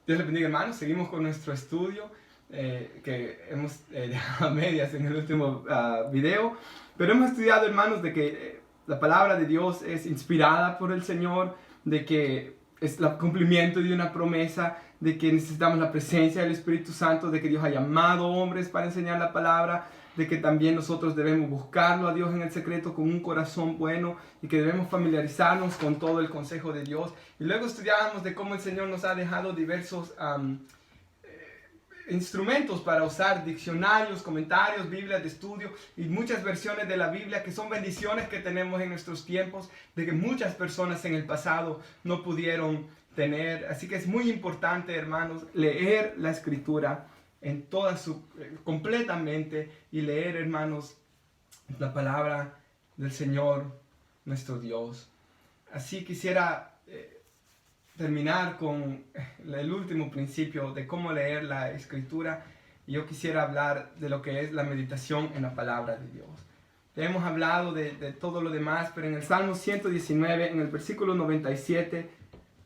Dios les bendiga, hermanos. Seguimos con nuestro estudio que hemos dejado a medias en el último video. Pero hemos estudiado, hermanos, de que la palabra de Dios es inspirada por el Señor, de que es el cumplimiento de una promesa, de que necesitamos la presencia del Espíritu Santo, de que Dios ha llamado hombres para enseñar la palabra, de que también nosotros debemos buscarlo a Dios en el secreto con un corazón bueno y que debemos familiarizarnos con todo el consejo de Dios. Y luego estudiábamos de cómo el Señor nos ha dejado diversos instrumentos para usar, diccionarios, comentarios, Biblias de estudio y muchas versiones de la Biblia que son bendiciones que tenemos en nuestros tiempos, de que muchas personas en el pasado no pudieron tener. Así que es muy importante, hermanos, leer la Escritura en toda completamente y leer, hermanos, la palabra del Señor, nuestro Dios. Así quisiera terminar con el último principio de cómo leer la Escritura. Yo quisiera hablar de lo que es la meditación en la palabra de Dios. Ya hemos hablado de todo lo demás, pero en el Salmo 119, en el versículo 97,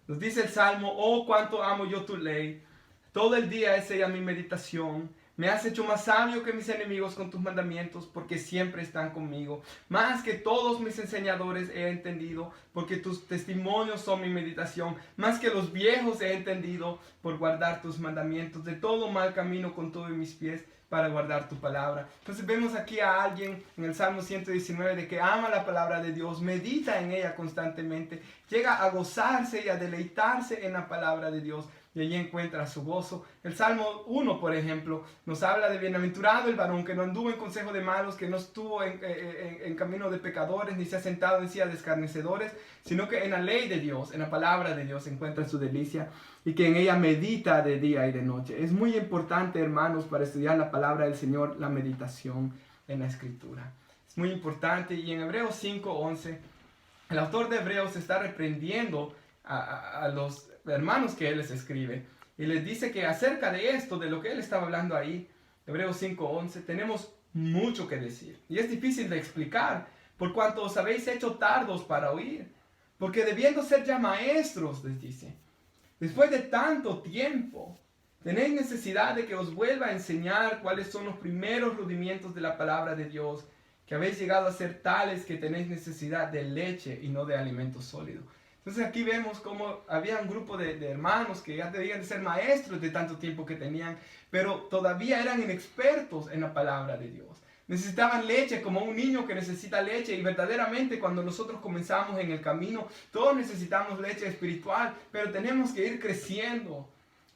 nos dice el Salmo: oh, cuánto amo yo tu ley. Todo el día es ella mi meditación. Me has hecho más sabio que mis enemigos con tus mandamientos, porque siempre están conmigo. Más que todos mis enseñadores he entendido, porque tus testimonios son mi meditación. Más que los viejos he entendido, por guardar tus mandamientos. De todo mal camino con todos mis pies, para guardar tu palabra. Entonces vemos aquí a alguien en el Salmo 119 de que ama la palabra de Dios, medita en ella constantemente, llega a gozarse y a deleitarse en la palabra de Dios. Y allí encuentra su gozo. El Salmo 1, por ejemplo, nos habla de bienaventurado el varón que no anduvo en consejo de malos, que no estuvo en camino de pecadores, ni se ha sentado en silla de escarnecedores, sino que en la ley de Dios, en la palabra de Dios, encuentra su delicia y que en ella medita de día y de noche. Es muy importante, hermanos, para estudiar la palabra del Señor, la meditación en la Escritura. Es muy importante. Y en Hebreos 5:11, el autor de Hebreos está reprendiendo a los hermanos que él les escribe y les dice que acerca de esto, de lo que él estaba hablando ahí, Hebreos 5:11, tenemos mucho que decir y es difícil de explicar, por cuanto os habéis hecho tardos para oír, porque debiendo ser ya maestros, les dice, después de tanto tiempo tenéis necesidad de que os vuelva a enseñar cuáles son los primeros rudimientos de la palabra de Dios, que habéis llegado a ser tales que tenéis necesidad de leche y no de alimento sólido. Entonces aquí vemos cómo había un grupo de hermanos que ya debían de ser maestros de tanto tiempo que tenían, pero todavía eran inexpertos en la palabra de Dios. Necesitaban leche como un niño que necesita leche, y verdaderamente cuando nosotros comenzamos en el camino, todos necesitamos leche espiritual, pero tenemos que ir creciendo.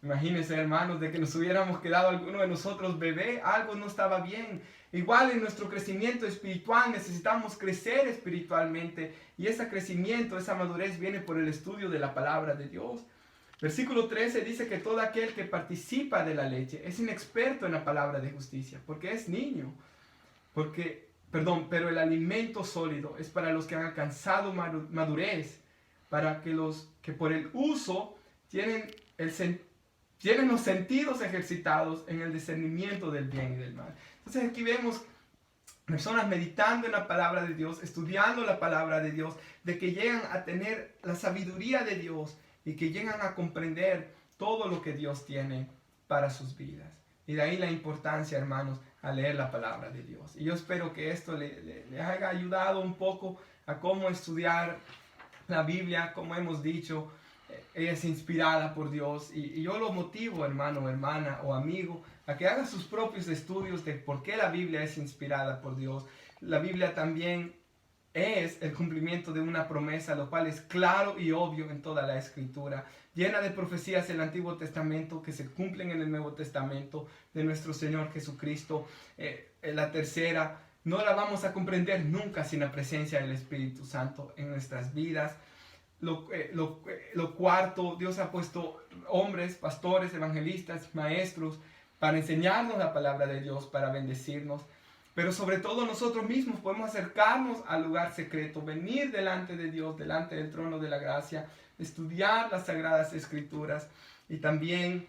Imagínense, hermanos, de que nos hubiéramos quedado alguno de nosotros bebé, algo no estaba bien. Igual en nuestro crecimiento espiritual necesitamos crecer espiritualmente, y ese crecimiento, esa madurez viene por el estudio de la palabra de Dios. Versículo 13 dice que todo aquel que participa de la leche es inexperto en la palabra de justicia, porque es niño. Pero el alimento sólido es para los que han alcanzado madurez, para que los que por el uso tienen los sentidos ejercitados en el discernimiento del bien y del mal. Entonces aquí vemos personas meditando en la palabra de Dios, estudiando la palabra de Dios, de que llegan a tener la sabiduría de Dios y que llegan a comprender todo lo que Dios tiene para sus vidas. Y de ahí la importancia, hermanos, a leer la palabra de Dios. Y yo espero que esto le haya ayudado un poco a cómo estudiar la Biblia. Como hemos dicho, ella es inspirada por Dios, y yo lo motivo, hermano, hermana o amigo, a que haga sus propios estudios de por qué la Biblia es inspirada por Dios. La Biblia también es el cumplimiento de una promesa, lo cual es claro y obvio en toda la Escritura, llena de profecías del Antiguo Testamento que se cumplen en el Nuevo Testamento de nuestro Señor Jesucristo. La tercera, no la vamos a comprender nunca sin la presencia del Espíritu Santo en nuestras vidas. Lo cuarto, Dios ha puesto hombres, pastores, evangelistas, maestros, para enseñarnos la palabra de Dios, para bendecirnos. Pero sobre todo nosotros mismos podemos acercarnos al lugar secreto, venir delante de Dios, delante del trono de la gracia, estudiar las Sagradas Escrituras, y también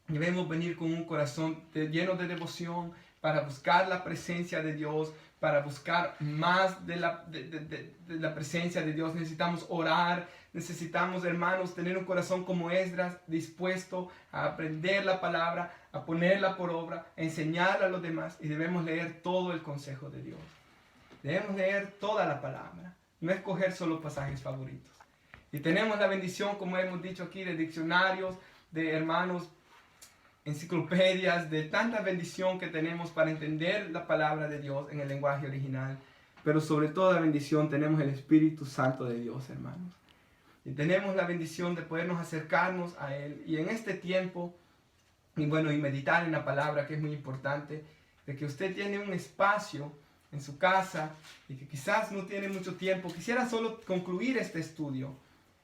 debemos venir con un corazón lleno de devoción para buscar la presencia de Dios, para buscar más de la presencia de Dios. Necesitamos orar, Necesitamos, hermanos, tener un corazón como Esdras, dispuesto a aprender la palabra, a ponerla por obra, a enseñarla a los demás. Y debemos leer todo el consejo de Dios. Debemos leer toda la palabra, no escoger solo pasajes favoritos. Y tenemos la bendición, como hemos dicho aquí, de diccionarios, de hermanos, enciclopedias, de tanta bendición que tenemos para entender la palabra de Dios en el lenguaje original. Pero sobre toda bendición tenemos el Espíritu Santo de Dios, hermanos. Y tenemos la bendición de podernos acercarnos a Él. Y en este tiempo, y meditar en la palabra, que es muy importante, de que usted tiene un espacio en su casa y que quizás no tiene mucho tiempo. Quisiera solo concluir este estudio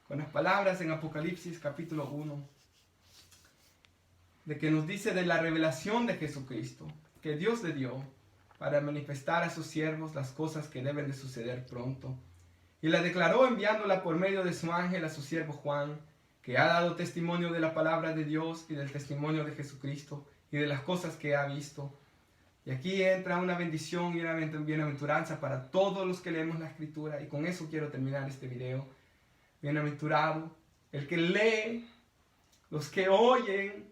con las palabras en Apocalipsis capítulo 1, de que nos dice de la revelación de Jesucristo, que Dios le dio para manifestar a sus siervos las cosas que deben de suceder pronto. Y la declaró enviándola por medio de su ángel a su siervo Juan, que ha dado testimonio de la palabra de Dios y del testimonio de Jesucristo y de las cosas que ha visto. Y aquí entra una bendición y una bienaventuranza para todos los que leemos la Escritura. Y con eso quiero terminar este video. Bienaventurado el que lee, los que oyen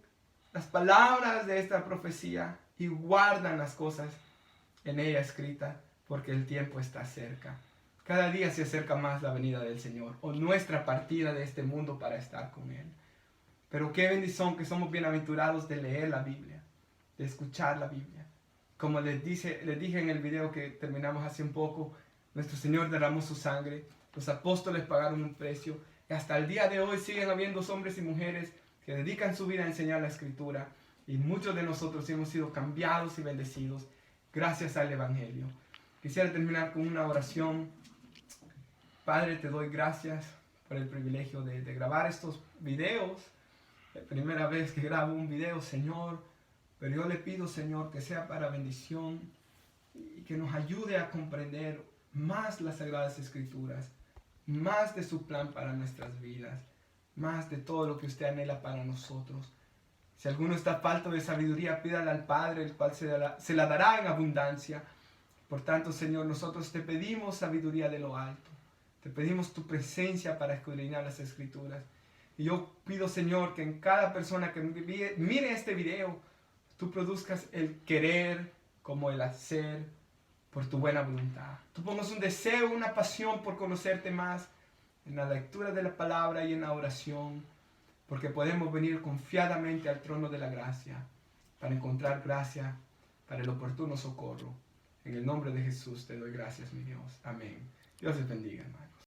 las palabras de esta profecía y guardan las cosas en ella escritas, porque el tiempo está cerca. Cada día se acerca más la venida del Señor, o nuestra partida de este mundo para estar con Él. Pero qué bendición que somos bienaventurados de leer la Biblia, de escuchar la Biblia. Como les dije en el video que terminamos hace un poco, nuestro Señor derramó su sangre, los apóstoles pagaron un precio, y hasta el día de hoy siguen habiendo hombres y mujeres que dedican su vida a enseñar la Escritura, y muchos de nosotros hemos sido cambiados y bendecidos gracias al Evangelio. Quisiera terminar con una oración. Padre, te doy gracias por el privilegio de grabar estos videos. La primera vez que grabo un video, Señor, pero yo le pido, Señor, que sea para bendición y que nos ayude a comprender más las Sagradas Escrituras, más de su plan para nuestras vidas, más de todo lo que usted anhela para nosotros. Si alguno está falto de sabiduría, pídala al Padre, el cual se la dará en abundancia. Por tanto, Señor, nosotros te pedimos sabiduría de lo alto. Te pedimos tu presencia para escudriñar las Escrituras. Y yo pido, Señor, que en cada persona que mire este video, tú produzcas el querer como el hacer por tu buena voluntad. Tú pongas un deseo, una pasión por conocerte más en la lectura de la palabra y en la oración, porque podemos venir confiadamente al trono de la gracia para encontrar gracia para el oportuno socorro. En el nombre de Jesús te doy gracias, mi Dios. Amén. Dios les bendiga, hermano.